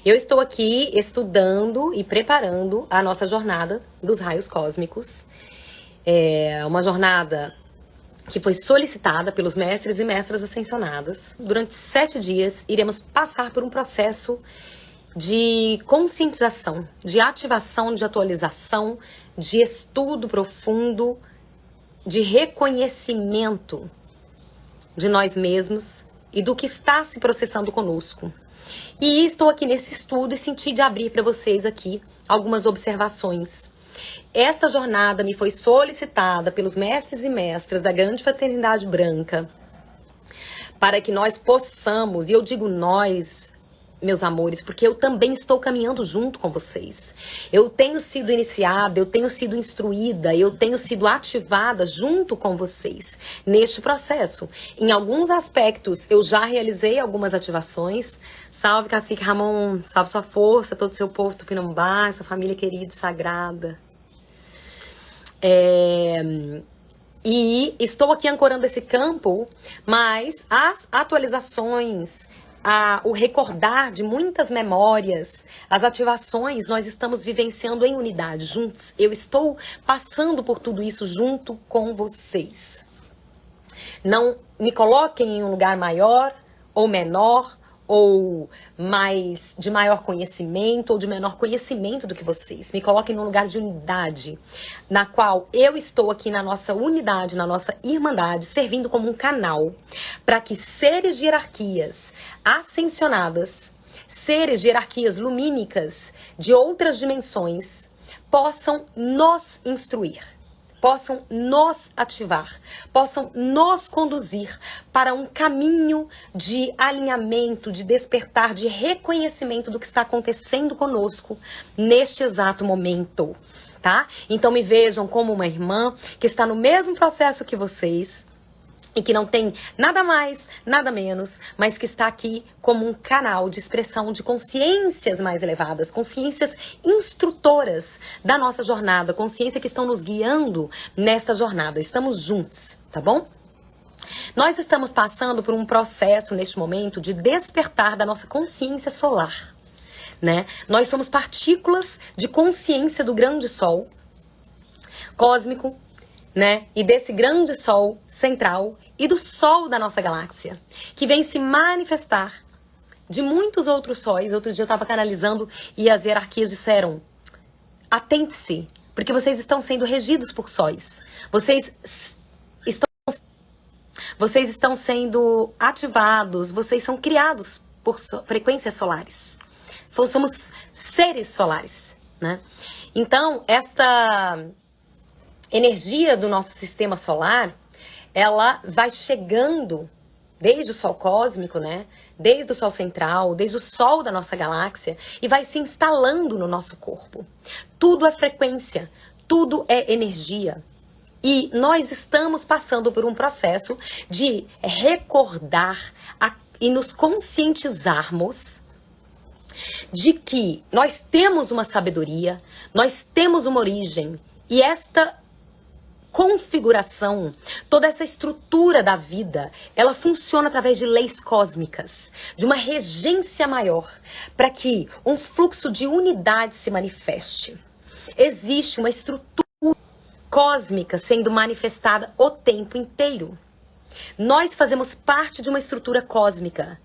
Eu estou aqui estudando e preparando a nossa jornada dos raios cósmicos. É uma jornada que foi solicitada pelos mestres e mestras ascensionadas. Durante 7 dias, iremos passar por um processo de conscientização, de ativação, de atualização, de estudo profundo, de reconhecimento de nós mesmos e do que está se processando conosco. E estou aqui nesse estudo e senti de abrir para vocês aqui algumas observações. Esta jornada me foi solicitada pelos mestres e mestras da Grande Fraternidade Branca para que nós possamos, e eu digo nós, meus amores, porque eu também estou caminhando junto com vocês. Eu tenho sido iniciada, eu tenho sido instruída, eu tenho sido ativada junto com vocês neste processo. Em alguns aspectos, eu já realizei algumas ativações. Salve, Cacique Ramon, salve sua força, todo o seu povo Tupinambá, essa família querida e sagrada. E estou aqui ancorando esse campo, mas as atualizações, o recordar de muitas memórias, as ativações, nós estamos vivenciando em unidade, juntos. Eu estou passando por tudo isso junto com vocês. Não me coloquem em um lugar maior ou menor, ou de maior conhecimento ou de menor conhecimento do que vocês. Me coloquem num lugar de unidade, na qual eu estou aqui na nossa unidade, na nossa irmandade, servindo como um canal para que seres de hierarquias ascensionadas, seres de hierarquias lumínicas de outras dimensões, possam nos instruir, possam nos ativar, possam nos conduzir para um caminho de alinhamento, de despertar, de reconhecimento do que está acontecendo conosco neste exato momento, tá? Então me vejam como uma irmã que está no mesmo processo que vocês, e que não tem nada mais, nada menos, mas que está aqui como um canal de expressão de consciências mais elevadas, consciências instrutoras da nossa jornada, consciência que estão nos guiando nesta jornada. Estamos juntos, tá bom? Nós estamos passando por um processo neste momento de despertar da nossa consciência solar, né? Nós somos partículas de consciência do grande sol cósmico, né? E desse grande sol central e do sol da nossa galáxia, que vem se manifestar de muitos outros sóis. Outro dia eu estava canalizando e as hierarquias disseram: atente-se, porque vocês estão sendo regidos por sóis. Vocês estão sendo ativados, vocês são criados por frequências solares. Somos seres solares, né? Então, esta energia do nosso sistema solar, ela vai chegando desde o sol cósmico, né? Desde o sol central, desde o sol da nossa galáxia, e vai se instalando no nosso corpo. Tudo é frequência, tudo é energia. E nós estamos passando por um processo de recordar e nos conscientizarmos de que nós temos uma sabedoria, nós temos uma origem, e esta configuração, toda essa estrutura da vida, ela funciona através de leis cósmicas, de uma regência maior, para que um fluxo de unidade se manifeste. Existe uma estrutura cósmica sendo manifestada o tempo inteiro. Nós fazemos parte de uma estrutura cósmica.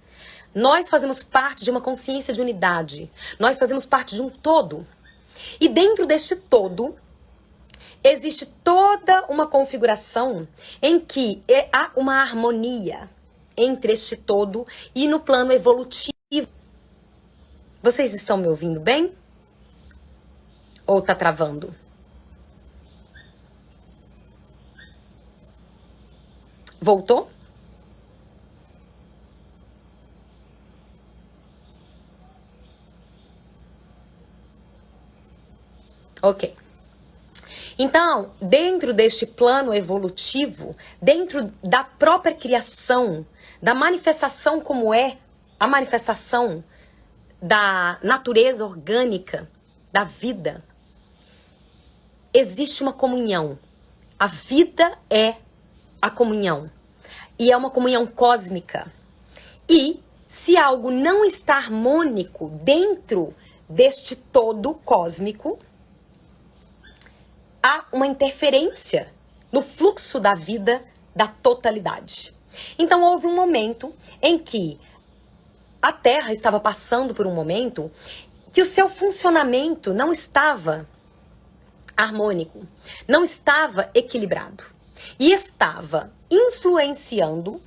Nós fazemos parte de uma consciência de unidade. Nós fazemos parte de um todo. E dentro deste todo, existe toda uma configuração em que há uma harmonia entre este todo e no plano evolutivo. Vocês estão me ouvindo bem? Ou tá travando? Voltou? Ok. Então, dentro deste plano evolutivo, dentro da própria criação, da manifestação como é a manifestação da natureza orgânica, da vida, existe uma comunhão. A vida é a comunhão. E é uma comunhão cósmica. E se algo não está harmônico dentro deste todo cósmico, há uma interferência no fluxo da vida da totalidade. Então houve um momento em que a Terra estava passando por um momento que o seu funcionamento não estava harmônico, não estava equilibrado e estava influenciando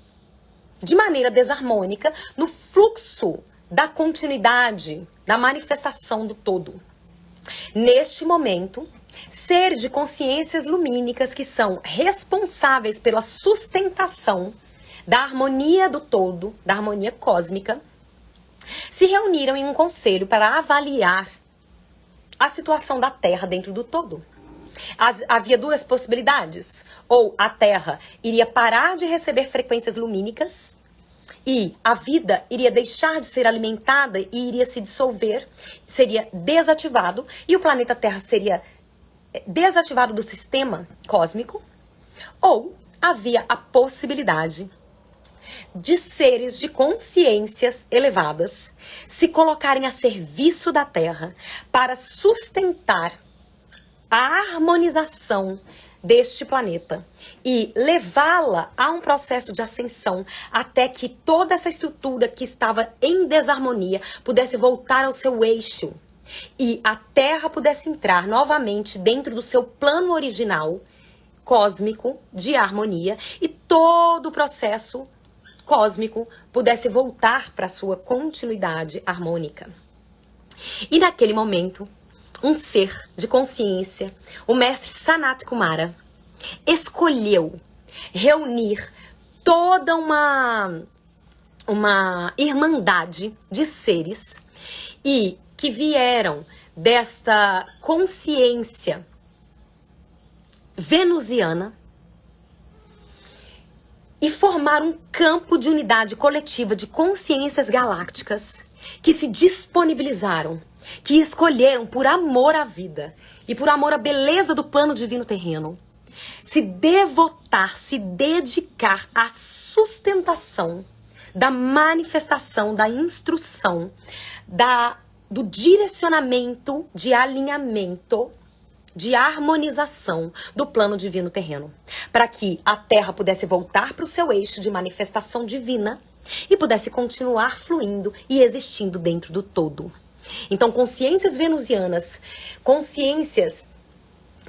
de maneira desarmônica no fluxo da continuidade, da manifestação do todo. Neste momento, seres de consciências lumínicas que são responsáveis pela sustentação da harmonia do todo, da harmonia cósmica, se reuniram em um conselho para avaliar a situação da Terra dentro do todo. Havia duas possibilidades: ou a Terra iria parar de receber frequências lumínicas e a vida iria deixar de ser alimentada e iria se dissolver, seria desativado, e o planeta Terra seria desativado do sistema cósmico, ou havia a possibilidade de seres de consciências elevadas se colocarem a serviço da Terra para sustentar a harmonização deste planeta e levá-la a um processo de ascensão até que toda essa estrutura que estava em desarmonia pudesse voltar ao seu eixo e a Terra pudesse entrar novamente dentro do seu plano original cósmico de harmonia e todo o processo cósmico pudesse voltar para sua continuidade harmônica. E naquele momento, um ser de consciência, o mestre Sanat Kumara, escolheu reunir toda uma irmandade de seres e que vieram desta consciência venusiana e formar um campo de unidade coletiva de consciências galácticas que se disponibilizaram, que escolheram por amor à vida e por amor à beleza do plano divino terreno, se devotar, se dedicar à sustentação da manifestação, da instrução, do direcionamento de alinhamento, de harmonização do plano divino terreno, para que a Terra pudesse voltar para o seu eixo de manifestação divina e pudesse continuar fluindo e existindo dentro do todo. Então, consciências venusianas, consciências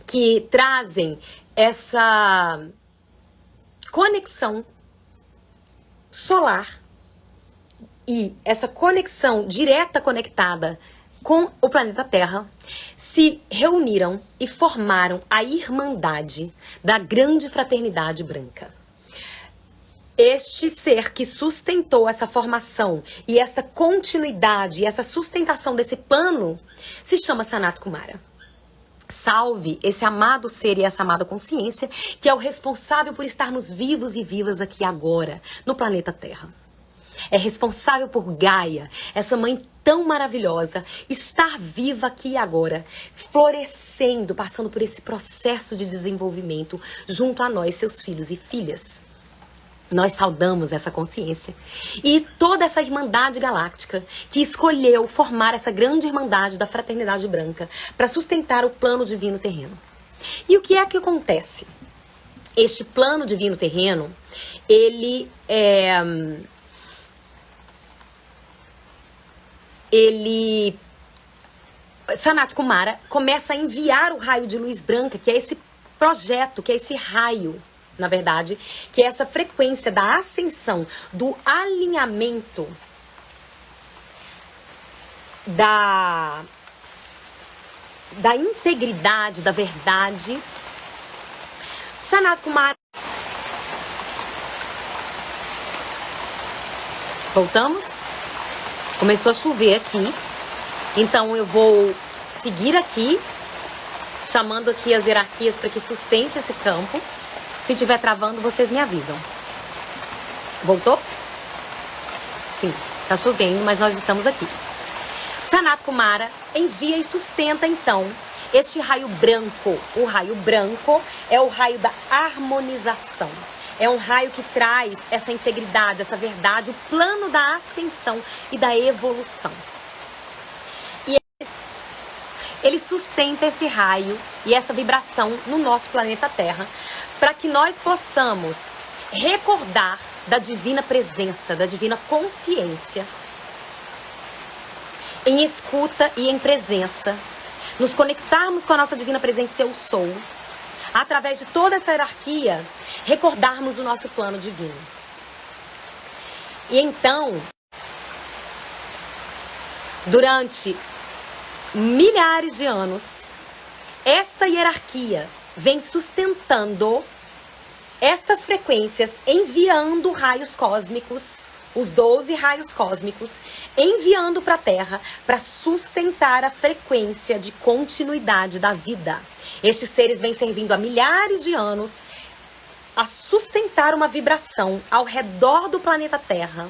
que trazem essa conexão solar e essa conexão direta conectada com o planeta Terra, se reuniram e formaram a Irmandade da Grande Fraternidade Branca. Este ser que sustentou essa formação e esta continuidade, essa sustentação desse plano, se chama Sanat Kumara. Salve esse amado ser e essa amada consciência que é o responsável por estarmos vivos e vivas aqui agora, no planeta Terra. É responsável por Gaia, essa mãe tão maravilhosa, estar viva aqui e agora, florescendo, passando por esse processo de desenvolvimento junto a nós, seus filhos e filhas. Nós saudamos essa consciência e toda essa irmandade galáctica que escolheu formar essa grande irmandade da Fraternidade Branca para sustentar o plano divino terreno. E o que é que acontece? Este plano divino terreno, Sanat Kumara começa a enviar o raio de luz branca, que é esse projeto, que é esse raio, na verdade, que é essa frequência da ascensão, do alinhamento da integridade, da verdade. Sanat Kumara. Voltamos? Começou a chover aqui, então eu vou seguir aqui, chamando aqui as hierarquias para que sustente esse campo. Se estiver travando, vocês me avisam. Voltou? Sim, tá chovendo, mas nós estamos aqui. Sanat Kumara envia e sustenta, então, este raio branco. O raio branco é o raio da harmonização. é um raio que traz essa integridade, essa verdade, o plano da ascensão e da evolução. E ele sustenta esse raio e essa vibração no nosso planeta Terra, para que nós possamos recordar da divina presença, da divina consciência, em escuta e em presença, nos conectarmos com a nossa divina presença Eu Sou, através de toda essa hierarquia, recordarmos o nosso plano divino. E então, durante milhares de anos, esta hierarquia vem sustentando estas frequências, enviando raios cósmicos, os 12 raios cósmicos, enviando para a Terra para sustentar a frequência de continuidade da vida. Estes seres vêm servindo há milhares de anos a sustentar uma vibração ao redor do planeta Terra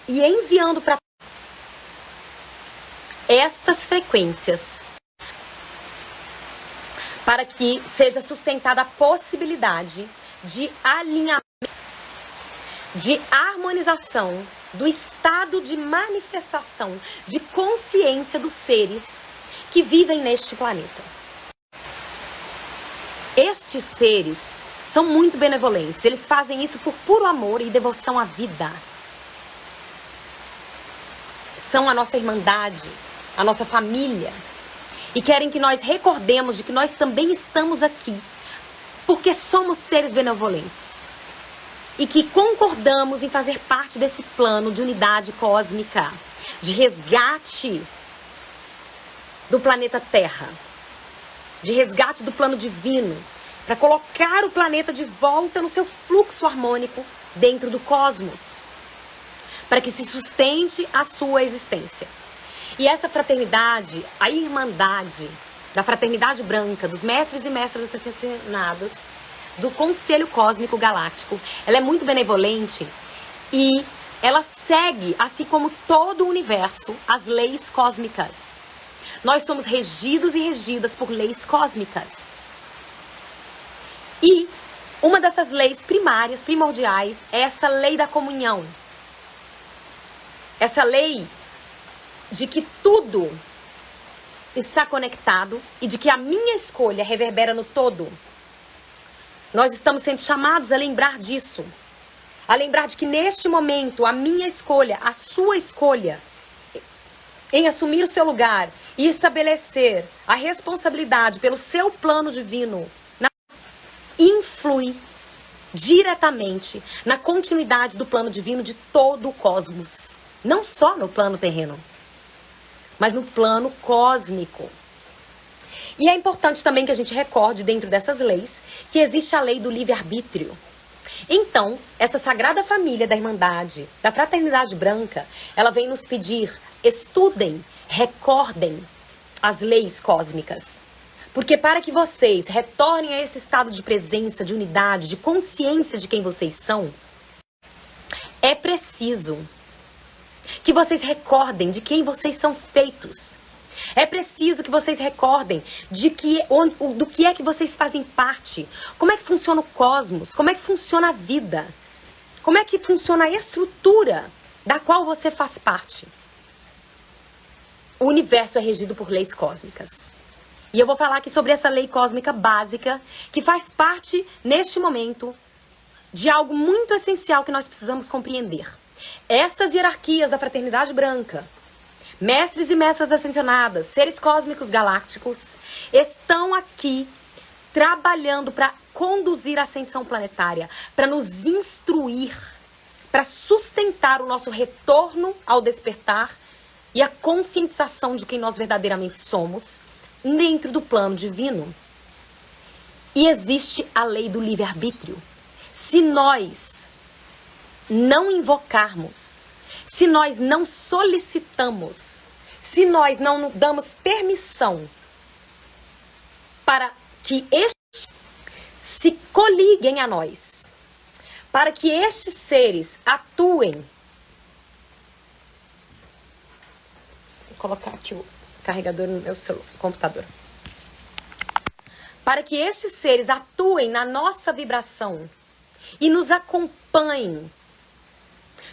e enviando para estas frequências para que seja sustentada a possibilidade de alinhamento, de harmonização do estado de manifestação de consciência dos seres que vivem neste planeta. Estes seres são muito benevolentes, eles fazem isso por puro amor e devoção à vida. São a nossa irmandade, a nossa família, e querem que nós recordemos de que nós também estamos aqui, porque somos seres benevolentes. E que concordamos em fazer parte desse plano de unidade cósmica, de resgate do planeta Terra, de resgate do plano divino, para colocar o planeta de volta no seu fluxo harmônico dentro do cosmos, para que se sustente a sua existência. E essa fraternidade, a irmandade da fraternidade branca, dos mestres e mestras ascensionadas, do Conselho Cósmico Galáctico, ela é muito benevolente e ela segue, assim como todo o universo, as leis cósmicas. Nós somos regidos e regidas por leis cósmicas. E uma dessas leis primárias, primordiais, é essa lei da comunhão. Essa lei de que tudo está conectado e de que a minha escolha reverbera no todo. Nós estamos sendo chamados a lembrar disso. A lembrar de que neste momento a minha escolha, a sua escolha, em assumir o seu lugar e estabelecer a responsabilidade pelo seu plano divino, influi diretamente na continuidade do plano divino de todo o cosmos. Não só no plano terreno, mas no plano cósmico. E é importante também que a gente recorde dentro dessas leis que existe a lei do livre-arbítrio. Então, essa sagrada família da Irmandade, da Fraternidade Branca, ela vem nos pedir, estudem, recordem as leis cósmicas. Porque para que vocês retornem a esse estado de presença, de unidade, de consciência de quem vocês são, é preciso que vocês recordem de quem vocês são feitos. É preciso que vocês recordem do que é que vocês fazem parte. Como é que funciona o cosmos? Como é que funciona a vida? Como é que funciona a estrutura da qual você faz parte? O universo é regido por leis cósmicas. E eu vou falar aqui sobre essa lei cósmica básica, que faz parte, neste momento, de algo muito essencial que nós precisamos compreender. Estas hierarquias da Fraternidade Branca, mestres e mestras ascensionadas, seres cósmicos galácticos, estão aqui trabalhando para conduzir a ascensão planetária, para nos instruir, para sustentar o nosso retorno ao despertar e a conscientização de quem nós verdadeiramente somos dentro do plano divino. E existe a lei do livre-arbítrio. Se nós não invocarmos, se nós não solicitamos, se nós não damos permissão para que estes se coliguem a nós, para que estes seres atuem. Vou colocar aqui o carregador no meu computador. Para que estes seres atuem na nossa vibração e nos acompanhe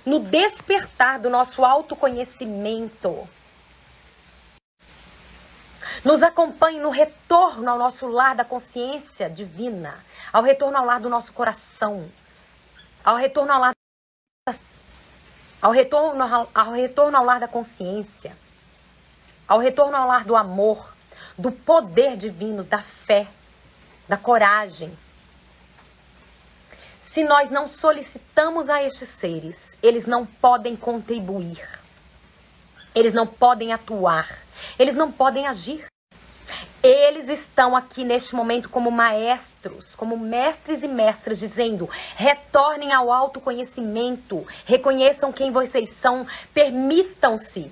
no despertar do nosso autoconhecimento. Nos acompanhe no retorno ao nosso lar da consciência divina, ao retorno ao lar do nosso coração, ao retorno ao lar da consciência, ao retorno ao lar do amor, do poder divino, da fé, da coragem. Se nós não solicitamos a estes seres, eles não podem contribuir, eles não podem atuar, eles não podem agir. Eles estão aqui neste momento como maestros, como mestres e mestras, dizendo: retornem ao autoconhecimento, reconheçam quem vocês são, permitam-se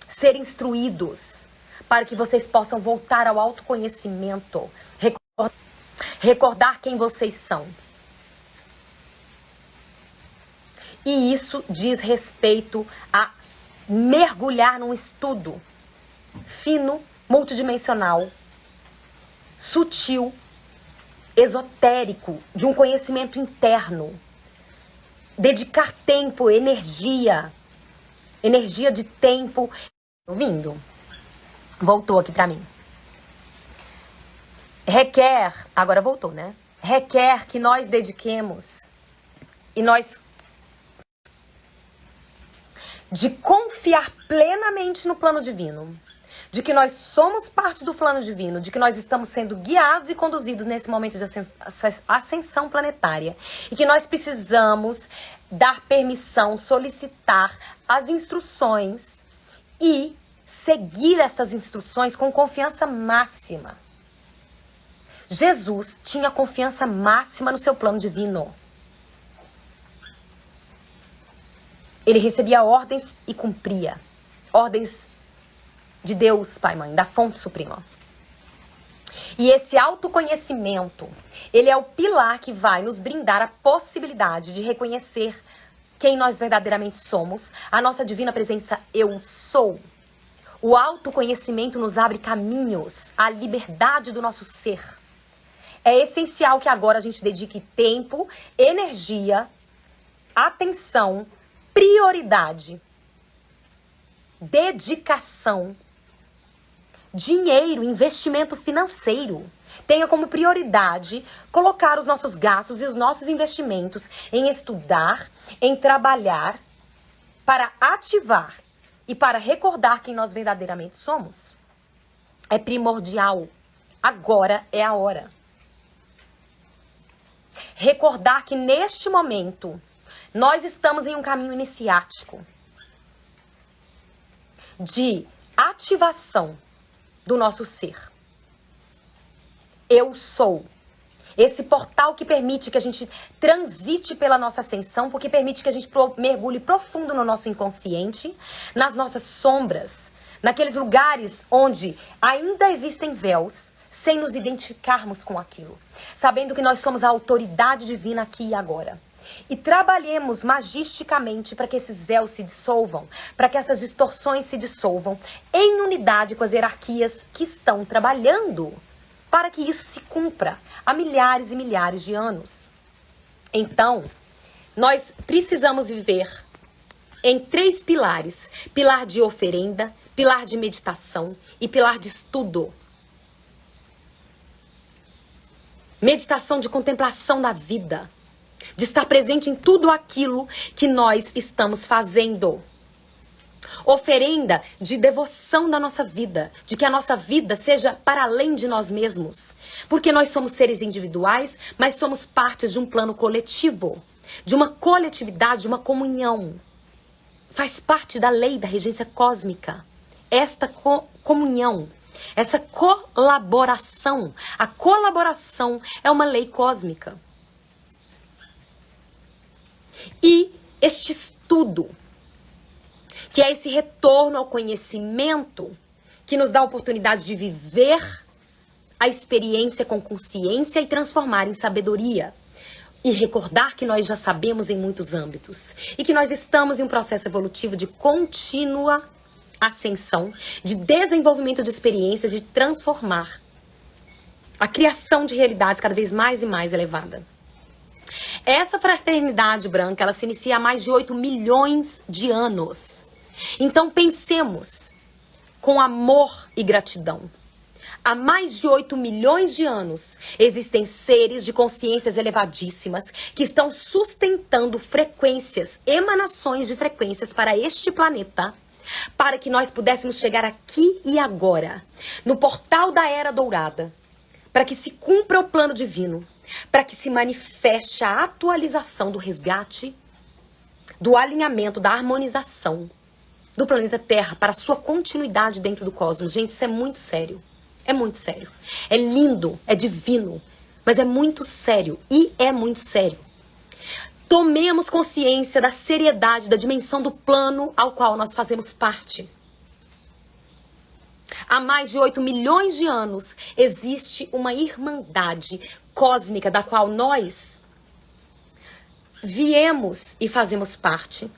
ser instruídos, para que vocês possam voltar ao autoconhecimento, recordar quem vocês são. E isso diz respeito a mergulhar num estudo fino, multidimensional, sutil, esotérico, de um conhecimento interno. Dedicar tempo, energia de tempo. Ouvindo? Voltou aqui pra mim. Requer, agora voltou, né? Requer que nós dediquemos e nós de confiar plenamente no plano divino, de que nós somos parte do plano divino, de que nós estamos sendo guiados e conduzidos nesse momento de ascensão planetária e que nós precisamos dar permissão, solicitar as instruções e seguir essas instruções com confiança máxima. Jesus tinha confiança máxima no seu plano divino. Ele recebia ordens e cumpria. Ordens de Deus, Pai, Mãe, da fonte suprema. E esse autoconhecimento, ele é o pilar que vai nos brindar a possibilidade de reconhecer quem nós verdadeiramente somos, a nossa divina presença eu sou. O autoconhecimento nos abre caminhos à liberdade do nosso ser. É essencial que agora a gente dedique tempo, energia, atenção, prioridade, dedicação, dinheiro, investimento financeiro. Tenha como prioridade colocar os nossos gastos e os nossos investimentos em estudar, em trabalhar, para ativar e para recordar quem nós verdadeiramente somos. É primordial. Agora é a hora. Recordar que neste momento nós estamos em um caminho iniciático de ativação do nosso ser. Eu sou. Esse portal que permite que a gente transite pela nossa ascensão, porque permite que a gente mergulhe profundo no nosso inconsciente, nas nossas sombras, naqueles lugares onde ainda existem véus, sem nos identificarmos com aquilo, sabendo que nós somos a autoridade divina aqui e agora. E trabalhemos magisticamente para que esses véus se dissolvam, para que essas distorções se dissolvam em unidade com as hierarquias que estão trabalhando para que isso se cumpra há milhares e milhares de anos. Então, nós precisamos viver em 3 pilares: pilar de oferenda, pilar de meditação e pilar de estudo. Meditação de contemplação da vida, de estar presente em tudo aquilo que nós estamos fazendo. Oferenda de devoção da nossa vida, de que a nossa vida seja para além de nós mesmos. Porque nós somos seres individuais, mas somos partes de um plano coletivo, de uma coletividade, de uma comunhão. Faz parte da lei da regência cósmica. Esta comunhão, essa colaboração. A colaboração é uma lei cósmica. E este estudo, que é esse retorno ao conhecimento, que nos dá a oportunidade de viver a experiência com consciência e transformar em sabedoria. E recordar que nós já sabemos em muitos âmbitos. E que nós estamos em um processo evolutivo de contínua ascensão, de desenvolvimento de experiências, de transformar a criação de realidades cada vez mais e mais elevada. Essa fraternidade branca, ela se inicia há mais de 8 milhões de anos. Então pensemos com amor e gratidão. Há mais de 8 milhões de anos, existem seres de consciências elevadíssimas que estão sustentando frequências, emanações de frequências para este planeta, para que nós pudéssemos chegar aqui e agora, no portal da Era Dourada, para que se cumpra o plano divino, para que se manifeste a atualização do resgate, do alinhamento, da harmonização do planeta Terra para sua continuidade dentro do cosmos. Gente, isso é muito sério. É muito sério. É lindo, é divino, mas é muito sério. E é muito sério. Tomemos consciência da seriedade, da dimensão do plano ao qual nós fazemos parte. Há mais de 8 milhões de anos existe uma irmandade cósmica da qual nós viemos e fazemos parte,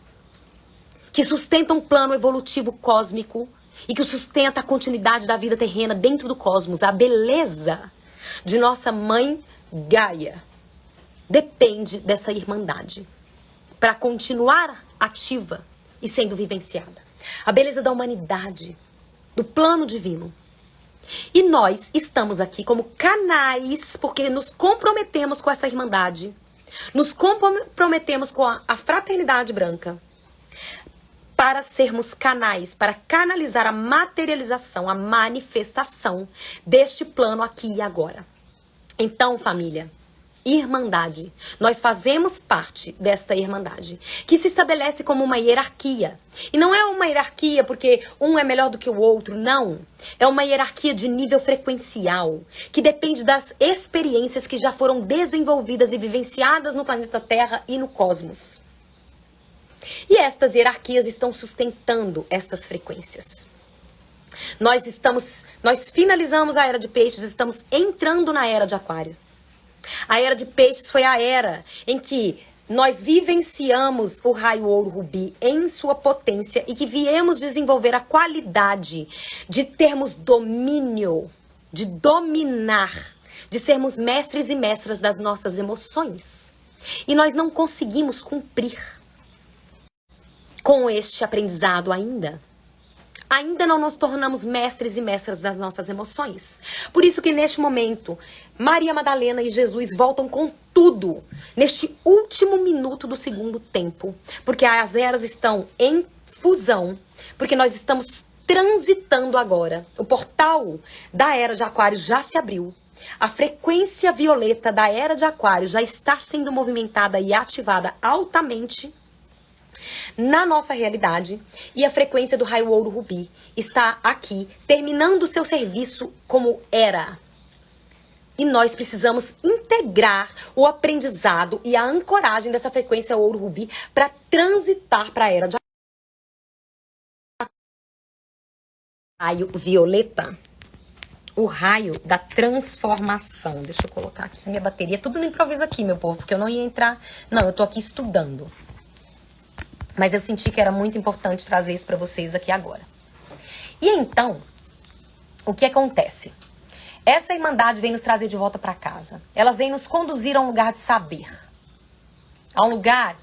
que sustenta um plano evolutivo cósmico e que sustenta a continuidade da vida terrena dentro do cosmos. A beleza de nossa mãe Gaia depende dessa irmandade para continuar ativa e sendo vivenciada. A beleza da humanidade, do plano divino. E nós estamos aqui como canais, porque nos comprometemos com essa irmandade, nos comprometemos com a fraternidade branca, para sermos canais, para canalizar a materialização, a manifestação deste plano aqui e agora. Então, família, irmandade, nós fazemos parte desta irmandade, que se estabelece como uma hierarquia. E não é uma hierarquia porque um é melhor do que o outro, não. É uma hierarquia de nível frequencial, que depende das experiências que já foram desenvolvidas e vivenciadas no planeta Terra e no cosmos. E estas hierarquias estão sustentando estas frequências. Nós finalizamos a Era de Peixes, estamos entrando na Era de Aquário. A Era de Peixes foi a era em que nós vivenciamos o raio ouro rubi em sua potência e que viemos desenvolver a qualidade de termos domínio, de dominar, de sermos mestres e mestras das nossas emoções. E nós não conseguimos cumprir com este aprendizado ainda. Ainda não nos tornamos mestres e mestras das nossas emoções. Por isso que neste momento, Maria Madalena e Jesus voltam com tudo, neste último minuto do segundo tempo. Porque as eras estão em fusão, porque nós estamos transitando agora. O portal da Era de Aquário já se abriu. A frequência violeta da Era de Aquário já está sendo movimentada e ativada altamente na nossa realidade, e a frequência do raio ouro rubi está aqui, terminando o seu serviço como era. E nós precisamos integrar o aprendizado e a ancoragem dessa frequência ouro rubi para transitar para a Era de raio violeta. O raio da transformação. Deixa eu colocar aqui minha bateria. Tudo no improviso aqui, meu povo, porque eu não ia entrar. Não, eu tô aqui estudando. Mas eu senti que era muito importante trazer isso para vocês aqui agora. E então, o que acontece? Essa irmandade vem nos trazer de volta para casa. Ela vem nos conduzir a um lugar de saber. A um lugar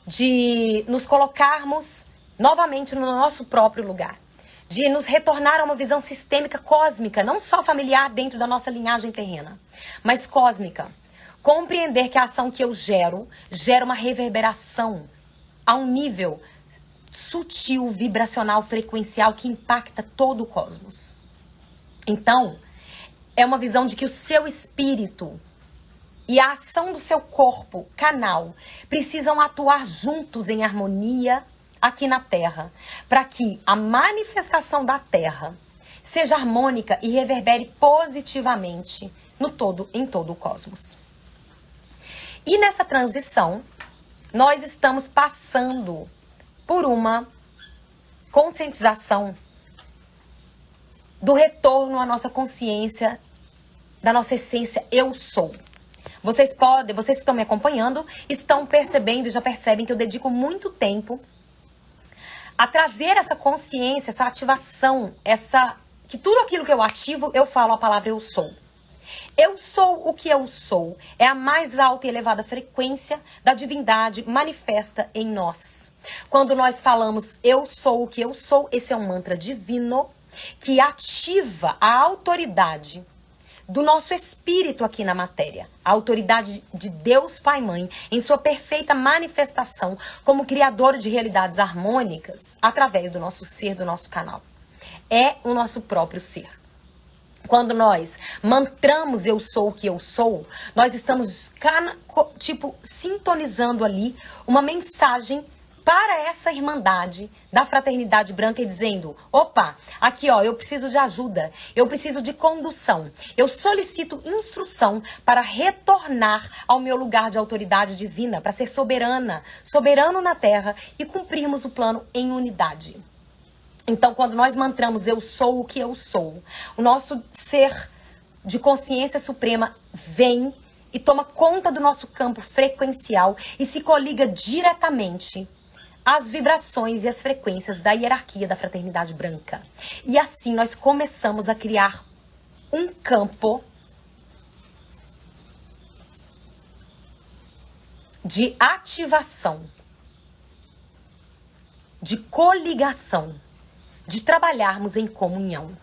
de nos colocarmos novamente no nosso próprio lugar. De nos retornar a uma visão sistêmica cósmica, não só familiar dentro da nossa linhagem terrena, mas cósmica. Compreender que a ação que eu gero, gera uma reverberação a um nível sutil, vibracional, frequencial que impacta todo o cosmos. Então, é uma visão de que o seu espírito e a ação do seu corpo, canal, precisam atuar juntos em harmonia aqui na Terra, para que a manifestação da Terra seja harmônica e reverbere positivamente em todo o cosmos. E nessa transição, nós estamos passando por uma conscientização do retorno à nossa consciência, da nossa essência, eu sou. Vocês que estão me acompanhando, estão percebendo e já percebem que eu dedico muito tempo a trazer essa consciência, essa ativação, que tudo aquilo que eu ativo, eu falo a palavra eu sou. Eu sou o que eu sou é a mais alta e elevada frequência da divindade manifesta em nós. Quando nós falamos eu sou o que eu sou, esse é um mantra divino que ativa a autoridade do nosso espírito aqui na matéria. A autoridade de Deus Pai e Mãe em sua perfeita manifestação como criador de realidades harmônicas através do nosso ser, do nosso canal. É o nosso próprio ser. Quando nós mantramos eu sou o que eu sou, nós estamos sintonizando ali uma mensagem para essa irmandade da fraternidade branca e dizendo, opa, aqui ó, eu preciso de ajuda, eu preciso de condução, eu solicito instrução para retornar ao meu lugar de autoridade divina, para ser soberano na terra e cumprirmos o plano em unidade. Então, quando nós mantramos eu sou o que eu sou, o nosso ser de consciência suprema vem e toma conta do nosso campo frequencial e se coliga diretamente às vibrações e às frequências da hierarquia da fraternidade branca. E assim nós começamos a criar um campo de ativação, de coligação, de trabalharmos em comunhão.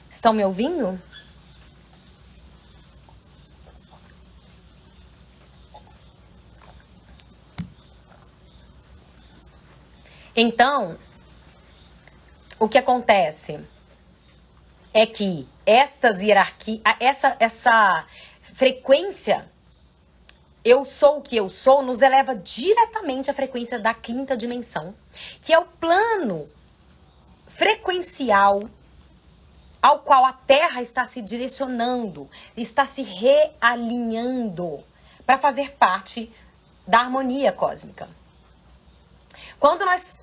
Estão me ouvindo? Então, o que acontece é que estas hierarquias, essa frequência, eu sou o que eu sou, nos eleva diretamente à frequência da quinta dimensão, que é o plano frequencial ao qual a Terra está se direcionando, está se realinhando para fazer parte da harmonia cósmica. Quando nós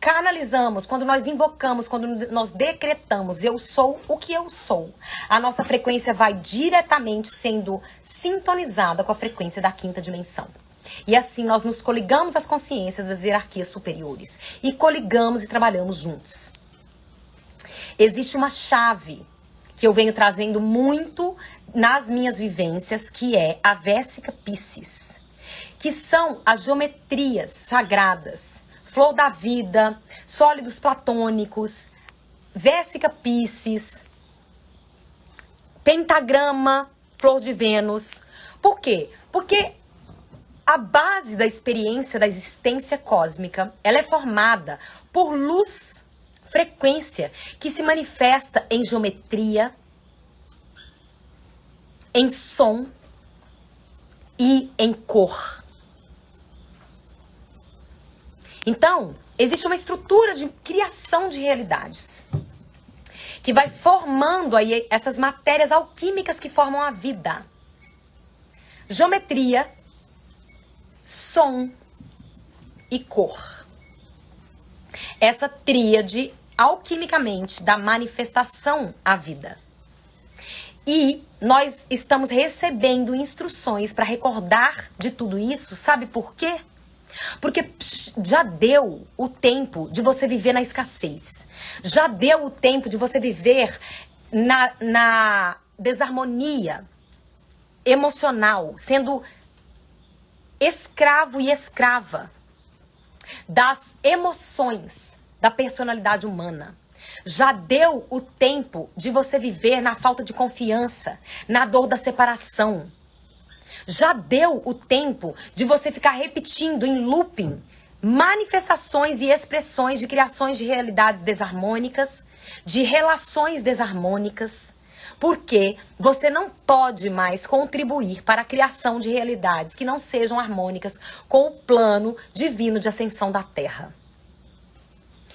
canalizamos, quando nós invocamos, quando nós decretamos eu sou o que eu sou, a nossa frequência vai diretamente sendo sintonizada com a frequência da quinta dimensão. E assim nós nos coligamos às consciências das hierarquias superiores e coligamos e trabalhamos juntos. Existe uma chave que eu venho trazendo muito nas minhas vivências, que é a Vésica Piscis, que são as geometrias sagradas, flor da vida, sólidos platônicos, Vésica Piscis, pentagrama, flor de Vênus. Por quê? Porque a base da experiência da existência cósmica, ela é formada por luz, frequência, que se manifesta em geometria, em som e em cor. Então, existe uma estrutura de criação de realidades que vai formando aí essas matérias alquímicas que formam a vida. Geometria, som e cor. Essa tríade, alquimicamente, dá manifestação à vida. E nós estamos recebendo instruções para recordar de tudo isso, sabe por quê? Porque já deu o tempo de você viver na escassez. Já deu o tempo de você viver na desarmonia emocional, sendo escravo e escrava das emoções da personalidade humana. Já deu o tempo de você viver na falta de confiança, na dor da separação. Já deu o tempo de você ficar repetindo em looping manifestações e expressões de criações de realidades desarmônicas, de relações desarmônicas, porque você não pode mais contribuir para a criação de realidades que não sejam harmônicas com o plano divino de ascensão da Terra.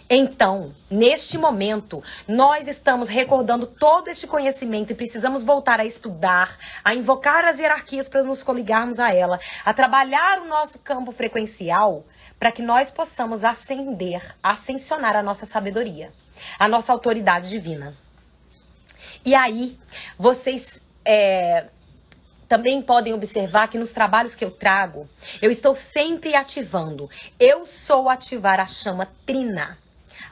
Então, neste momento, nós estamos recordando todo este conhecimento e precisamos voltar a estudar, a invocar as hierarquias para nos coligarmos a ela, a trabalhar o nosso campo frequencial para que nós possamos ascensionar a nossa sabedoria, a nossa autoridade divina. E aí, vocês também podem observar que nos trabalhos que eu trago, eu estou sempre ativando. Eu sou ativar a chama trina.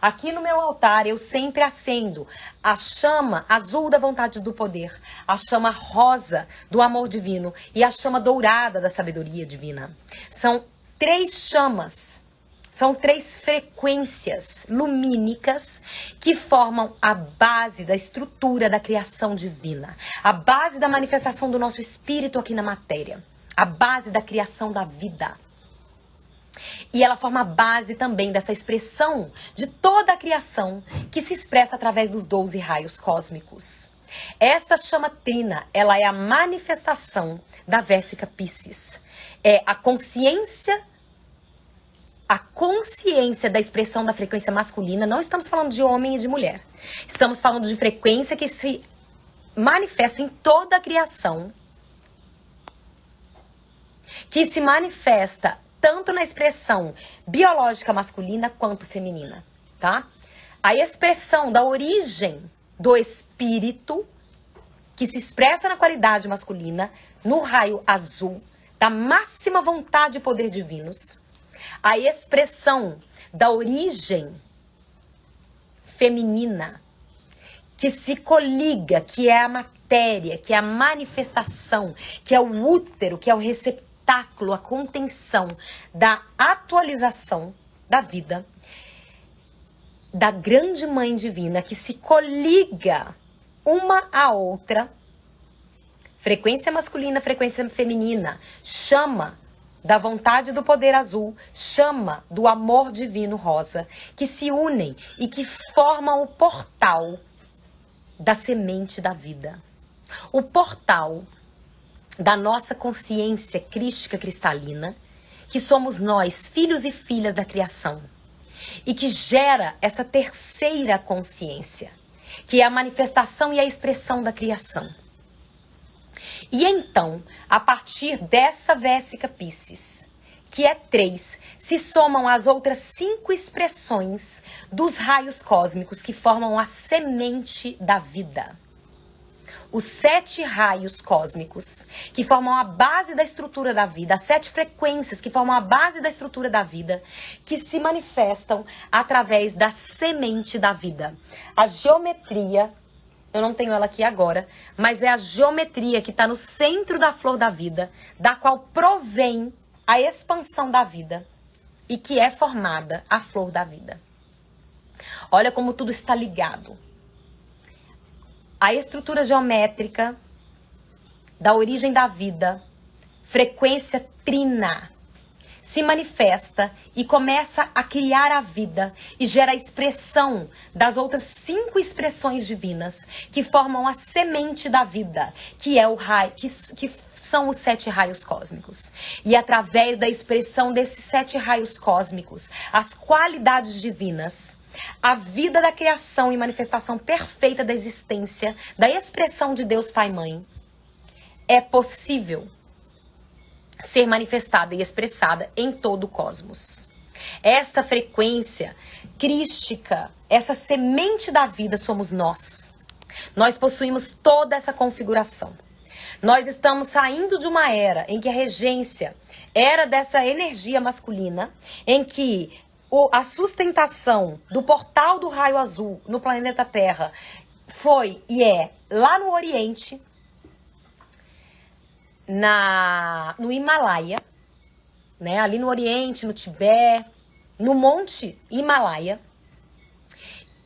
Aqui no meu altar eu sempre acendo a chama azul da vontade do poder, a chama rosa do amor divino e a chama dourada da sabedoria divina. São 3 chamas, são 3 frequências lumínicas que formam a base da estrutura da criação divina, a base da manifestação do nosso espírito aqui na matéria, a base da criação da vida. E ela forma a base também dessa expressão de toda a criação que se expressa através dos 12 raios cósmicos. Esta chama trina, ela é a manifestação da Vesica Piscis. É a consciência da expressão da frequência masculina. Não estamos falando de homem e de mulher. Estamos falando de frequência que se manifesta em toda a criação, que se manifesta tanto na expressão biológica masculina quanto feminina, tá? A expressão da origem do espírito, que se expressa na qualidade masculina, no raio azul, da máxima vontade e poder divinos. A expressão da origem feminina, que se coliga, que é a matéria, que é a manifestação, que é o útero, que é o receptáculo, a contenção da atualização da vida, da grande mãe divina, que se coliga uma à outra, frequência masculina, frequência feminina, chama da vontade do poder azul, chama do amor divino rosa, que se unem e que formam o portal da semente da vida. O portal da nossa consciência crística cristalina, que somos nós, filhos e filhas da criação, e que gera essa terceira consciência, que é a manifestação e a expressão da criação. E então, a partir dessa Vesica Piscis, que é 3, se somam as outras 5 expressões dos raios cósmicos que formam a semente da vida. Os 7 raios cósmicos que formam a base da estrutura da vida, as 7 frequências que formam a base da estrutura da vida, que se manifestam através da semente da vida. A geometria, eu não tenho ela aqui agora, mas é a geometria que está no centro da flor da vida, da qual provém a expansão da vida e que é formada a flor da vida. Olha como tudo está ligado. A estrutura geométrica da origem da vida, frequência trina, se manifesta e começa a criar a vida e gera a expressão das outras 5 expressões divinas que formam a semente da vida, que é o raio, que são os 7 raios cósmicos. E através da expressão desses 7 raios cósmicos, as qualidades divinas, a vida da criação e manifestação perfeita da existência, da expressão de Deus Pai e Mãe, é possível ser manifestada e expressada em todo o cosmos. Esta frequência crística, essa semente da vida somos nós. Nós possuímos toda essa configuração. Nós estamos saindo de uma era em que a regência era dessa energia masculina, em que a sustentação do portal do raio azul no planeta Terra foi e é lá no Oriente, no Himalaia, né? Ali no Oriente, no Tibete, no Monte Himalaia.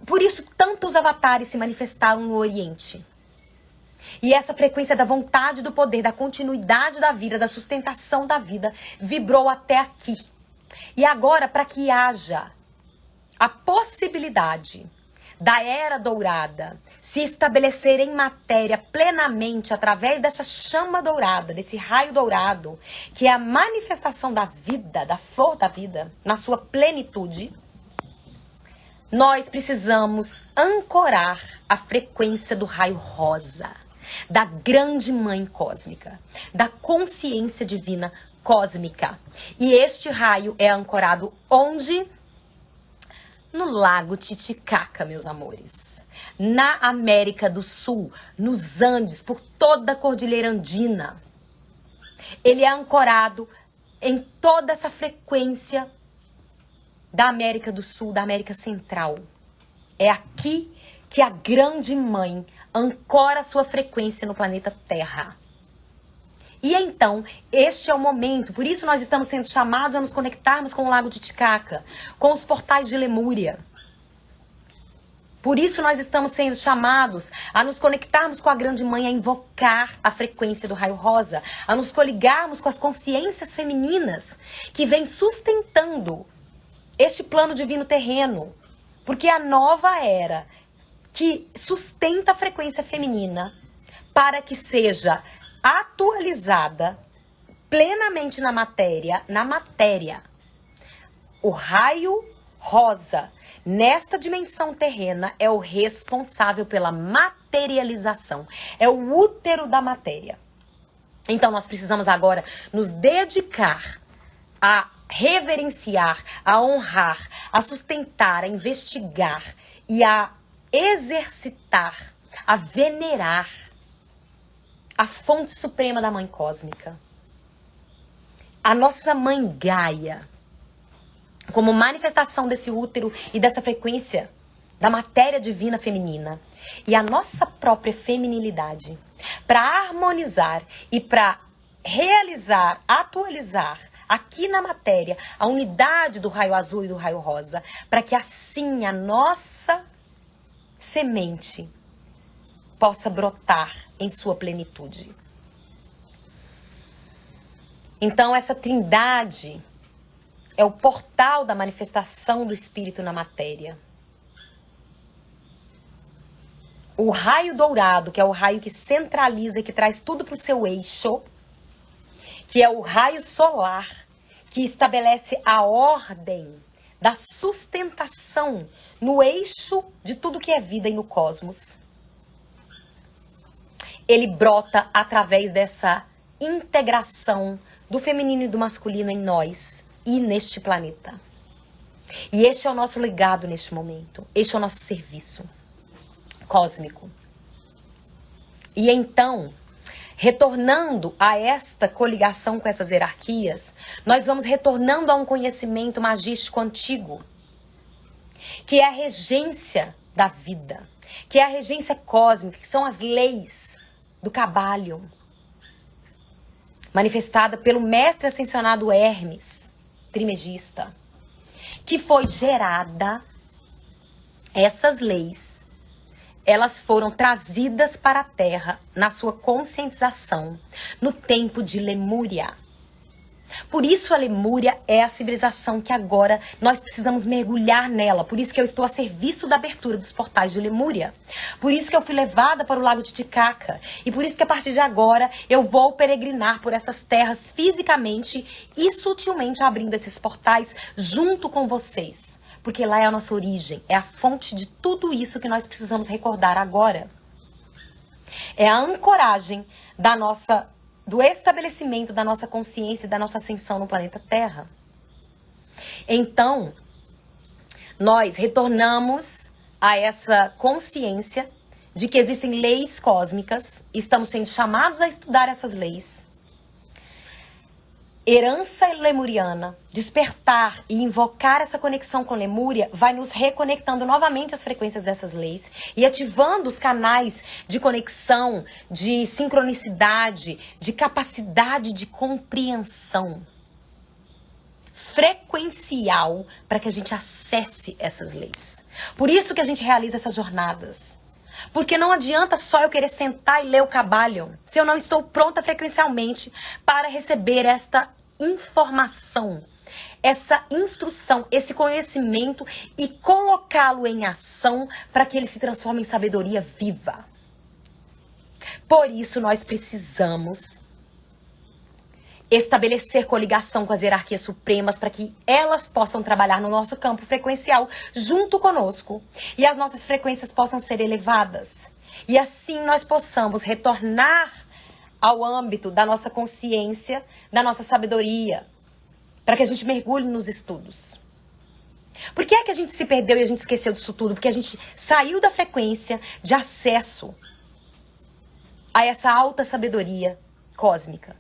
Por isso, tantos avatares se manifestaram no Oriente. E essa frequência da vontade do poder, da continuidade da vida, da sustentação da vida, vibrou até aqui. E agora, para que haja a possibilidade da Era Dourada se estabelecer em matéria plenamente através dessa chama dourada, desse raio dourado, que é a manifestação da vida, da flor da vida, na sua plenitude, nós precisamos ancorar a frequência do raio rosa, da grande mãe cósmica, da consciência divina cósmica. E este raio é ancorado onde? No Lago Titicaca, meus amores. Na América do Sul, nos Andes, por toda a Cordilheira Andina. Ele é ancorado em toda essa frequência da América do Sul, da América Central. É aqui que a grande mãe ancora sua frequência no planeta Terra. E então, este é o momento, por isso nós estamos sendo chamados a nos conectarmos com o Lago Titicaca, com os portais de Lemúria. Por isso nós estamos sendo chamados a nos conectarmos com a grande mãe, a invocar a frequência do raio rosa, a nos coligarmos com as consciências femininas que vêm sustentando este plano divino terreno. Porque a nova era que sustenta a frequência feminina para que seja atualizada plenamente na matéria, o raio rosa nesta dimensão terrena é o responsável pela materialização, é o útero da matéria. Então nós precisamos agora nos dedicar a reverenciar, a honrar, a sustentar, a investigar e a exercitar, a venerar a fonte suprema da Mãe Cósmica. A nossa Mãe Gaia, como manifestação desse útero e dessa frequência da matéria divina feminina. E a nossa própria feminilidade, para harmonizar e para realizar, atualizar aqui na matéria a unidade do raio azul e do raio rosa, para que assim a nossa semente possa brotar em sua plenitude. Então essa trindade é o portal da manifestação do Espírito na matéria. O raio dourado, que é o raio que centraliza e que traz tudo para o seu eixo, que é o raio solar, que estabelece a ordem da sustentação no eixo de tudo que é vida e no cosmos. Ele brota através dessa integração do feminino e do masculino em nós e neste planeta. E este é o nosso legado neste momento. Este é o nosso serviço cósmico. E então, retornando a esta coligação com essas hierarquias, nós vamos retornando a um conhecimento magístico antigo, que é a regência da vida, que é a regência cósmica, que são as leis do Cabalion, manifestada pelo mestre ascensionado Hermes Trimegista, que foi gerada, essas leis, elas foram trazidas para a Terra na sua conscientização no tempo de Lemúria. Por isso a Lemúria é a civilização que agora nós precisamos mergulhar nela. Por isso que eu estou a serviço da abertura dos portais de Lemúria. Por isso que eu fui levada para o Lago Titicaca. E por isso que a partir de agora eu vou peregrinar por essas terras fisicamente e sutilmente abrindo esses portais junto com vocês. Porque lá é a nossa origem, é a fonte de tudo isso que nós precisamos recordar agora. É a ancoragem do estabelecimento da nossa consciência e da nossa ascensão no planeta Terra. Então, nós retornamos a essa consciência de que existem leis cósmicas, e estamos sendo chamados a estudar essas leis. Herança lemuriana, despertar e invocar essa conexão com Lemúria vai nos reconectando novamente às frequências dessas leis e ativando os canais de conexão, de sincronicidade, de capacidade de compreensão frequencial para que a gente acesse essas leis. Por isso que a gente realiza essas jornadas. Porque não adianta só eu querer sentar e ler o Cabalion se eu não estou pronta frequencialmente para receber esta informação, essa instrução, esse conhecimento e colocá-lo em ação para que ele se transforme em sabedoria viva. Por isso nós precisamos estabelecer coligação com as hierarquias supremas para que elas possam trabalhar no nosso campo frequencial junto conosco e as nossas frequências possam ser elevadas. E assim nós possamos retornar ao âmbito da nossa consciência, da nossa sabedoria, para que a gente mergulhe nos estudos. Por que é que a gente se perdeu e a gente esqueceu disso tudo? Porque a gente saiu da frequência de acesso a essa alta sabedoria cósmica.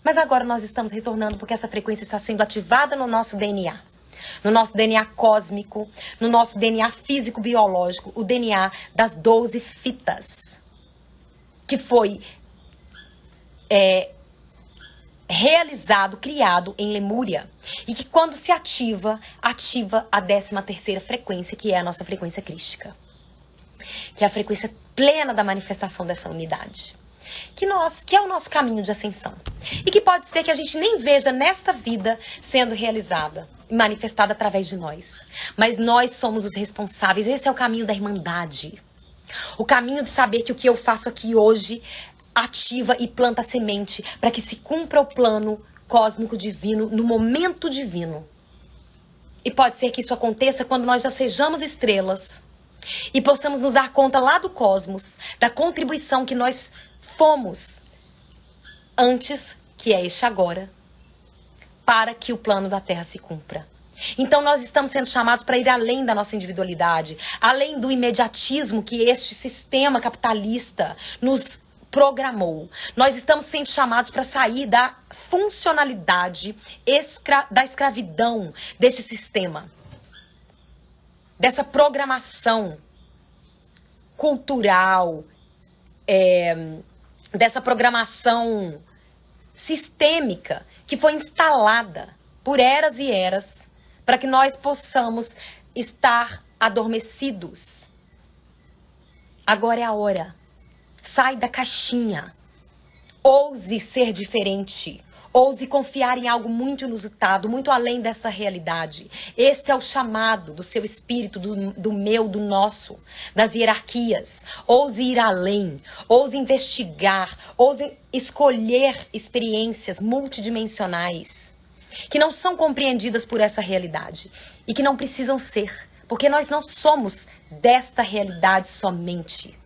Mas agora nós estamos retornando porque essa frequência está sendo ativada no nosso DNA. no nosso DNA cósmico, no nosso DNA físico-biológico, o DNA das 12 fitas, que foi realizado, criado em Lemúria, e que quando se ativa a 13ª frequência, que é a nossa frequência crística, que é a frequência plena da manifestação dessa unidade, que é o nosso caminho de ascensão, e que pode ser que a gente nem veja nesta vida sendo realizada, manifestada através de nós, mas nós somos os responsáveis. Esse é o caminho da irmandade, o caminho de saber que o que eu faço aqui hoje ativa e planta a semente para que se cumpra o plano cósmico divino no momento divino. E pode ser que isso aconteça quando nós já sejamos estrelas e possamos nos dar conta lá do cosmos da contribuição que nós fomos antes, que é este agora, para que o plano da Terra se cumpra. Então nós estamos sendo chamados para ir além da nossa individualidade, além do imediatismo que este sistema capitalista nos programou. Nós estamos sendo chamados para sair da funcionalidade da escravidão deste sistema, dessa programação cultural, dessa programação sistêmica que foi instalada por eras e eras para que nós possamos estar adormecidos. Agora é a hora. Sai da caixinha. Ouse ser diferente. Ouse confiar em algo muito inusitado, muito além dessa realidade. Este é o chamado do seu espírito, do meu, do nosso, das hierarquias. Ouse ir além. Ouse investigar. Ouse escolher experiências multidimensionais que não são compreendidas por essa realidade e que não precisam ser, porque nós não somos desta realidade somente.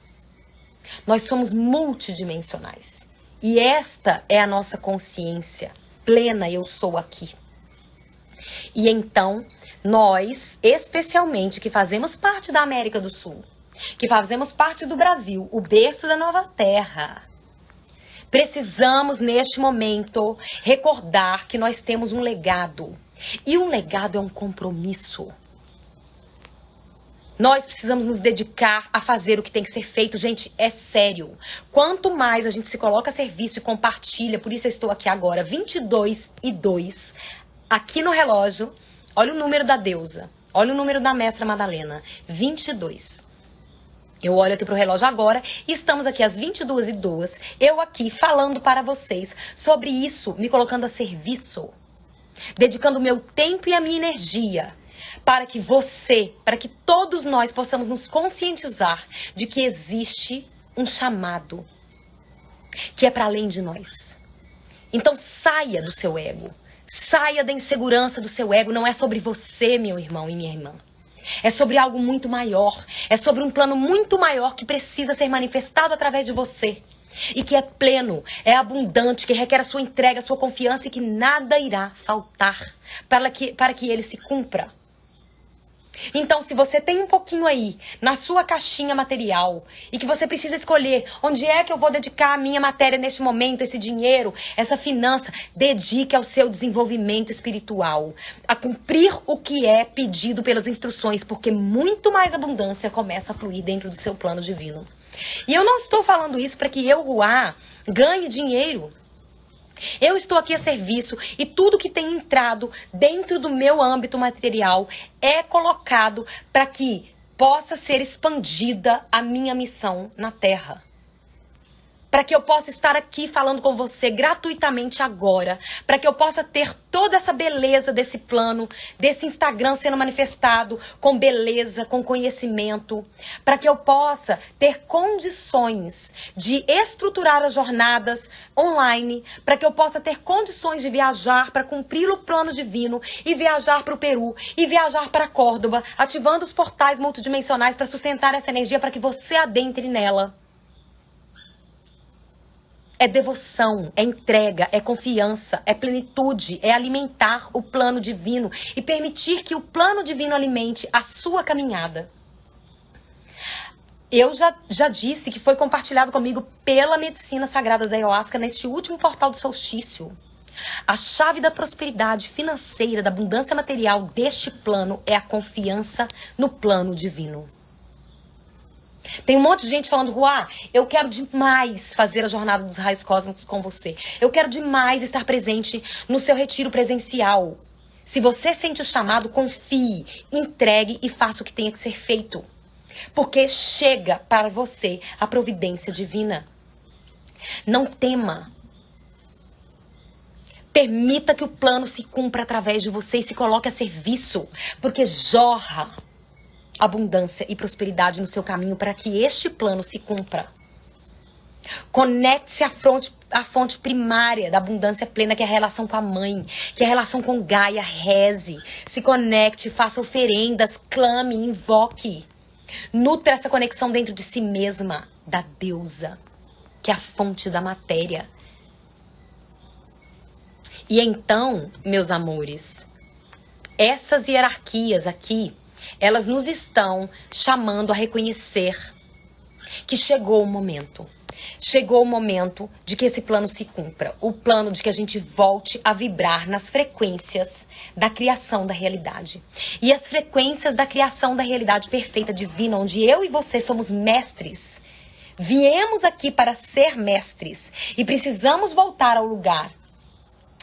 Nós somos multidimensionais. E esta é a nossa consciência plena, eu sou aqui. E então, nós, especialmente, que fazemos parte da América do Sul, que fazemos parte do Brasil, o berço da nova terra, precisamos, neste momento, recordar que nós temos um legado. E um legado é um compromisso. Nós precisamos nos dedicar a fazer o que tem que ser feito. Gente, é sério. Quanto mais a gente se coloca a serviço e compartilha, por isso eu estou aqui agora, 22:02, aqui no relógio. Olha o número da deusa, olha o número da mestra Madalena, 22. Eu olho aqui pro relógio agora e estamos aqui às 22:02, eu aqui falando para vocês sobre isso, me colocando a serviço, dedicando o meu tempo e a minha energia para que para que todos nós possamos nos conscientizar de que existe um chamado que é para além de nós. Então saia do seu ego, saia da insegurança do seu ego. Não é sobre você, meu irmão e minha irmã. É sobre algo muito maior, é sobre um plano muito maior que precisa ser manifestado através de você. E que é pleno, é abundante, que requer a sua entrega, a sua confiança e que nada irá faltar para que ele se cumpra. Então, se você tem um pouquinho aí na sua caixinha material e que você precisa escolher onde é que eu vou dedicar a minha matéria neste momento, esse dinheiro, essa finança, dedique ao seu desenvolvimento espiritual, a cumprir o que é pedido pelas instruções, porque muito mais abundância começa a fluir dentro do seu plano divino. E eu não estou falando isso para que eu, Ruá, ganhe dinheiro. Eu estou aqui a serviço e tudo que tem entrado dentro do meu âmbito material é colocado para que possa ser expandida a minha missão na Terra. Para que eu possa estar aqui falando com você gratuitamente agora, para que eu possa ter toda essa beleza desse plano, desse Instagram sendo manifestado com beleza, com conhecimento, para que eu possa ter condições de estruturar as jornadas online, para que eu possa ter condições de viajar para cumprir o plano divino e viajar para o Peru e viajar para Córdoba, ativando os portais multidimensionais para sustentar essa energia para que você adentre nela. É devoção, é entrega, é confiança, é plenitude, é alimentar o plano divino e permitir que o plano divino alimente a sua caminhada. Eu já disse que foi compartilhado comigo pela medicina sagrada da ayahuasca neste último portal do solstício. A chave da prosperidade financeira, da abundância material deste plano é a confiança no plano divino. Tem um monte de gente falando, Ruá, eu quero demais fazer a jornada dos raios cósmicos com você. Eu quero demais estar presente no seu retiro presencial. Se você sente o chamado, confie, entregue e faça o que tenha que ser feito. Porque chega para você a providência divina. Não tema. Permita que o plano se cumpra através de você e se coloque a serviço. Porque jorra abundância e prosperidade no seu caminho para que este plano se cumpra. Conecte-se à fonte primária da abundância plena, que é a relação com a mãe, que é a relação com Gaia. Reze, se conecte, faça oferendas, clame, invoque. Nutra essa conexão dentro de si mesma, da deusa, que é a fonte da matéria. E então, meus amores, essas hierarquias aqui, elas nos estão chamando a reconhecer que chegou o momento. Chegou o momento de que esse plano se cumpra. O plano de que a gente volte a vibrar nas frequências da criação da realidade. E as frequências da criação da realidade perfeita, divina, onde eu e você somos mestres. Viemos aqui para ser mestres. E precisamos voltar ao lugar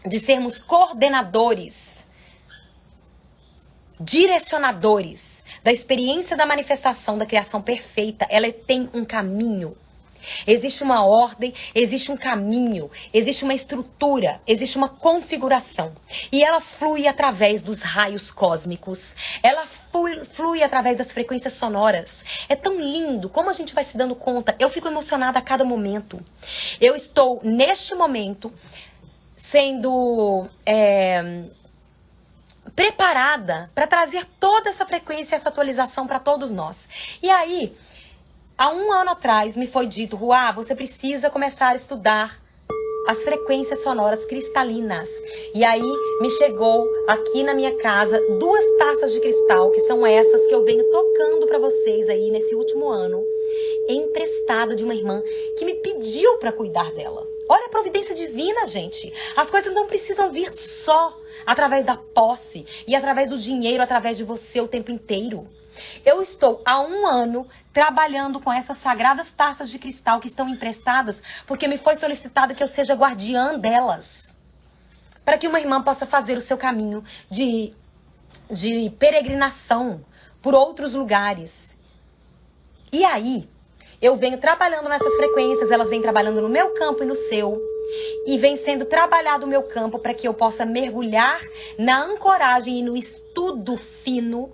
de sermos coordenadores, direcionadores da experiência da manifestação da criação perfeita. Ela tem um caminho. Existe uma ordem, existe um caminho, existe uma estrutura, existe uma configuração. E ela flui através dos raios cósmicos. Ela flui através das frequências sonoras. É tão lindo como a gente vai se dando conta. Eu fico emocionada a cada momento. Eu estou, neste momento, sendo preparada para trazer toda essa frequência, essa atualização para todos nós. E aí, há 1 ano atrás, me foi dito, Ruá, você precisa começar a estudar as frequências sonoras cristalinas. E aí, me chegou aqui na minha casa 2 taças de cristal, que são essas que eu venho tocando para vocês aí nesse último ano, emprestada de uma irmã que me pediu para cuidar dela. Olha a providência divina, gente. As coisas não precisam vir só através da posse e através do dinheiro, através de você o tempo inteiro. Eu estou há 1 ano trabalhando com essas sagradas taças de cristal que estão emprestadas, porque me foi solicitado que eu seja guardiã delas, para que uma irmã possa fazer o seu caminho de peregrinação por outros lugares. E aí, eu venho trabalhando nessas frequências, elas vêm trabalhando no meu campo e no seu. E vem sendo trabalhado o meu campo para que eu possa mergulhar na ancoragem e no estudo fino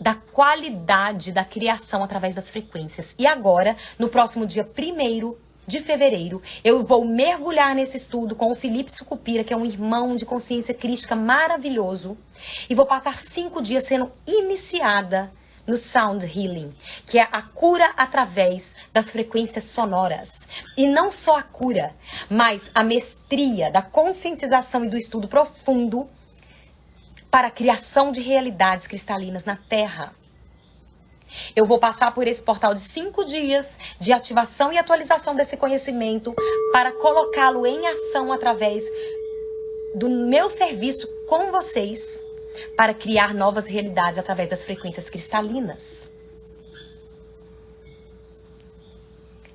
da qualidade da criação através das frequências. E agora, no próximo dia 1º de fevereiro, eu vou mergulhar nesse estudo com o Felipe Sucupira, que é um irmão de consciência crística maravilhoso. E vou passar 5 dias sendo iniciada no Sound Healing, que é a cura através das frequências sonoras. E não só a cura, mas a mestria da conscientização e do estudo profundo para a criação de realidades cristalinas na Terra. Eu vou passar por esse portal de 5 dias de ativação e atualização desse conhecimento para colocá-lo em ação através do meu serviço com vocês, para criar novas realidades através das frequências cristalinas.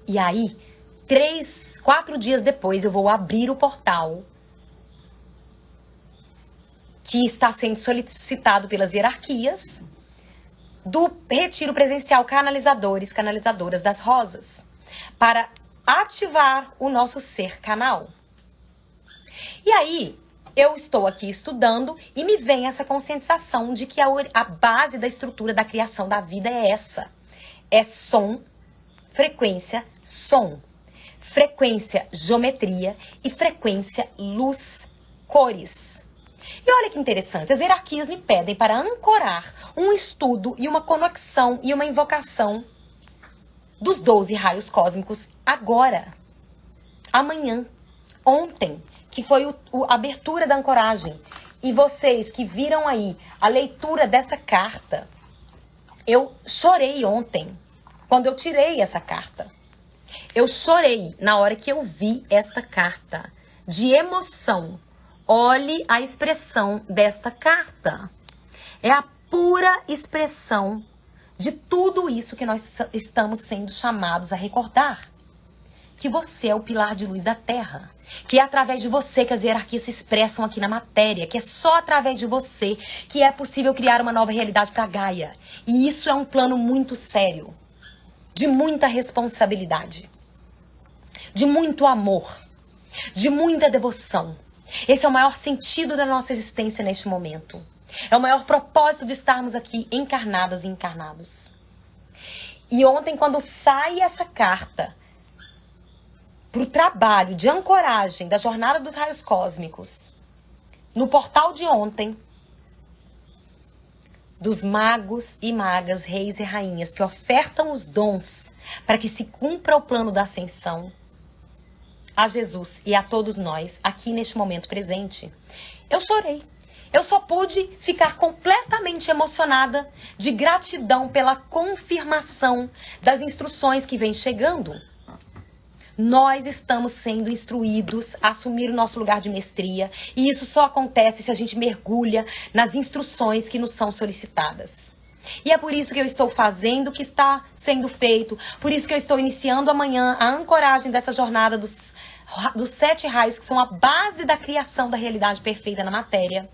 E aí, 3, 4 dias depois, eu vou abrir o portal que está sendo solicitado pelas hierarquias do retiro presencial canalizadoras das rosas, para ativar o nosso ser canal. E aí, eu estou aqui estudando e me vem essa conscientização de que a base da estrutura da criação da vida é essa. É som, frequência, som. Frequência, geometria e frequência, luz, cores. E olha que interessante, as hierarquias me pedem para ancorar um estudo e uma conexão e uma invocação dos 12 raios cósmicos agora, amanhã, ontem, que foi a abertura da ancoragem. E vocês que viram aí a leitura dessa carta, eu chorei ontem, quando eu tirei essa carta. Eu chorei na hora que eu vi esta carta de emoção. Olhe a expressão desta carta. É a pura expressão de tudo isso que nós estamos sendo chamados a recordar. Que você é o pilar de luz da Terra. Que é através de você que as hierarquias se expressam aqui na matéria. Que é só através de você que é possível criar uma nova realidade para Gaia. E isso é um plano muito sério. De muita responsabilidade. De muito amor. De muita devoção. Esse é o maior sentido da nossa existência neste momento. É o maior propósito de estarmos aqui encarnadas e encarnados. E ontem, quando sai essa carta para o trabalho de ancoragem da Jornada dos Raios Cósmicos, no portal de ontem, dos magos e magas, reis e rainhas que ofertam os dons para que se cumpra o plano da ascensão, a Jesus e a todos nós, aqui neste momento presente, eu chorei. Eu só pude ficar completamente emocionada de gratidão pela confirmação das instruções que vem chegando. Nós estamos sendo instruídos a assumir o nosso lugar de mestria, e isso só acontece se a gente mergulha nas instruções que nos são solicitadas. E é por isso que eu estou fazendo o que está sendo feito, por isso que eu estou iniciando amanhã a ancoragem dessa jornada dos 7 raios, que são a base da criação da realidade perfeita na matéria.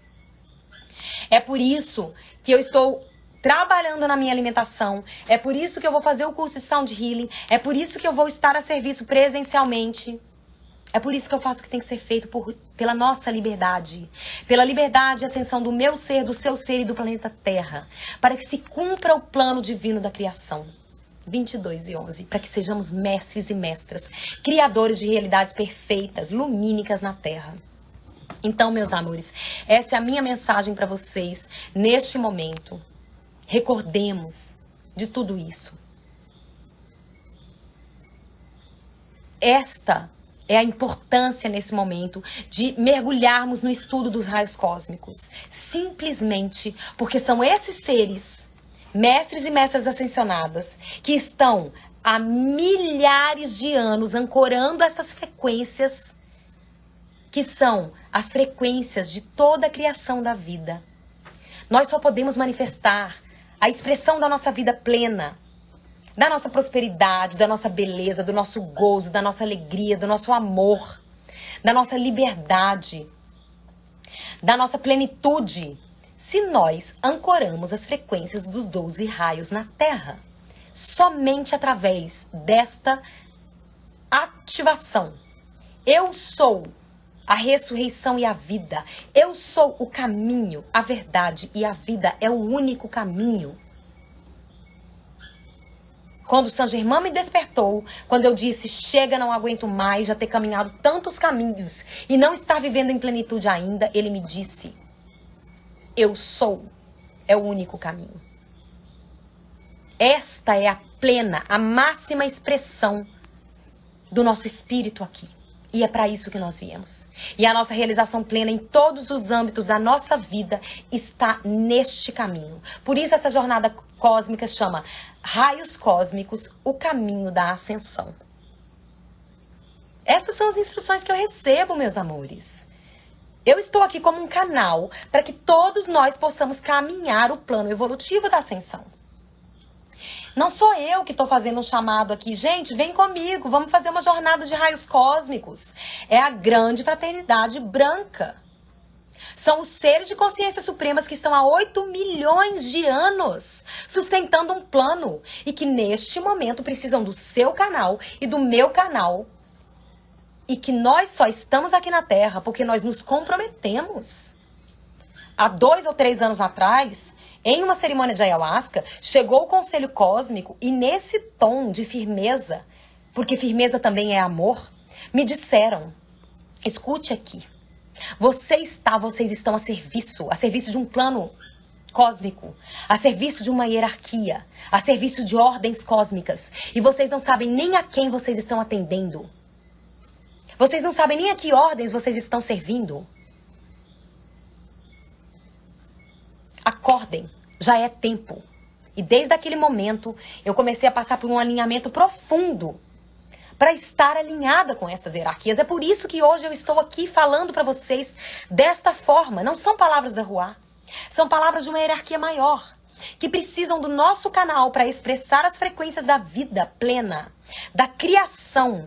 É por isso que eu estou trabalhando na minha alimentação. É por isso que eu vou fazer o curso de Sound Healing. É por isso que eu vou estar a serviço presencialmente. É por isso que eu faço o que tem que ser feito pela nossa liberdade. Pela liberdade e ascensão do meu ser, do seu ser e do planeta Terra. Para que se cumpra o plano divino da criação. 22:11. Para que sejamos mestres e mestras. Criadores de realidades perfeitas, lumínicas na Terra. Então, meus amores, essa é a minha mensagem para vocês neste momento. Recordemos de tudo isso. Esta é a importância nesse momento de mergulharmos no estudo dos raios cósmicos. Simplesmente porque são esses seres, mestres e mestras ascensionadas, que estão há milhares de anos ancorando estas frequências, que são as frequências de toda a criação da vida. Nós só podemos manifestar a expressão da nossa vida plena, da nossa prosperidade, da nossa beleza, do nosso gozo, da nossa alegria, do nosso amor, da nossa liberdade, da nossa plenitude, se nós ancoramos as frequências dos 12 raios na Terra. Somente através desta ativação. Eu sou a ressurreição e a vida. Eu sou o caminho, a verdade e a vida é o único caminho. Quando Saint Germain me despertou, quando eu disse, chega, não aguento mais, já ter caminhado tantos caminhos e não estar vivendo em plenitude ainda, ele me disse, eu sou, é o único caminho. Esta é a plena, a máxima expressão do nosso espírito aqui. E é para isso que nós viemos. E a nossa realização plena em todos os âmbitos da nossa vida está neste caminho. Por isso essa jornada cósmica chama Raios Cósmicos, o caminho da ascensão. Essas são as instruções que eu recebo, meus amores. Eu estou aqui como um canal para que todos nós possamos caminhar o plano evolutivo da ascensão. Não sou eu que estou fazendo um chamado aqui. Gente, vem comigo, vamos fazer uma jornada de raios cósmicos. É a grande fraternidade branca. São os seres de consciência supremas que estão há 8 milhões de anos sustentando um plano e que neste momento precisam do seu canal e do meu canal. E que nós só estamos aqui na Terra porque nós nos comprometemos. Há 2 ou 3 anos atrás, em uma cerimônia de ayahuasca, chegou o Conselho Cósmico e nesse tom de firmeza, porque firmeza também é amor, me disseram, escute aqui, vocês estão a serviço de um plano cósmico, a serviço de uma hierarquia, a serviço de ordens cósmicas, e vocês não sabem nem a quem vocês estão atendendo. Vocês não sabem nem a que ordens vocês estão servindo. Acordem, já é tempo. E desde aquele momento, eu comecei a passar por um alinhamento profundo para estar alinhada com estas hierarquias. É por isso que hoje eu estou aqui falando para vocês desta forma. Não são palavras da Ruá, são palavras de uma hierarquia maior, que precisam do nosso canal para expressar as frequências da vida plena, da criação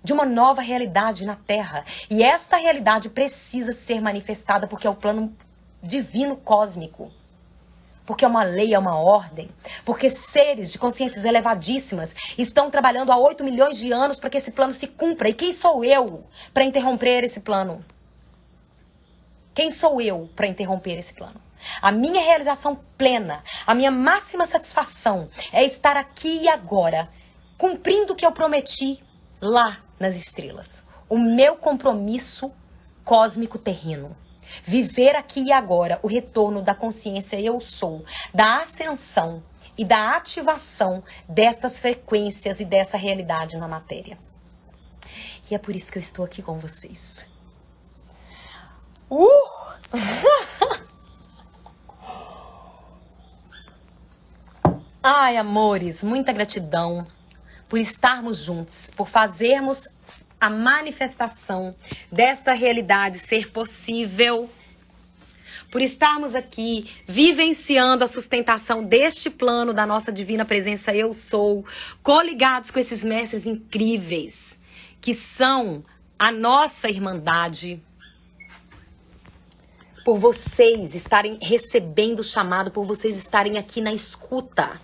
de uma nova realidade na Terra. E esta realidade precisa ser manifestada porque é o plano divino cósmico. Porque é uma lei, é uma ordem. Porque seres de consciências elevadíssimas estão trabalhando há 8 milhões de anos para que esse plano se cumpra. E quem sou eu para interromper esse plano? Quem sou eu para interromper esse plano? A minha realização plena, a minha máxima satisfação é estar aqui e agora, cumprindo o que eu prometi lá nas estrelas. O meu compromisso cósmico terreno. Viver aqui e agora o retorno da consciência eu sou, da ascensão e da ativação destas frequências e dessa realidade na matéria. E é por isso que eu estou aqui com vocês. Ai, amores, muita gratidão por estarmos juntos, por fazermos a manifestação desta realidade ser possível, por estarmos aqui vivenciando a sustentação deste plano da nossa divina presença eu sou, coligados com esses mestres incríveis, que são a nossa irmandade, por vocês estarem recebendo o chamado, por vocês estarem aqui na escuta.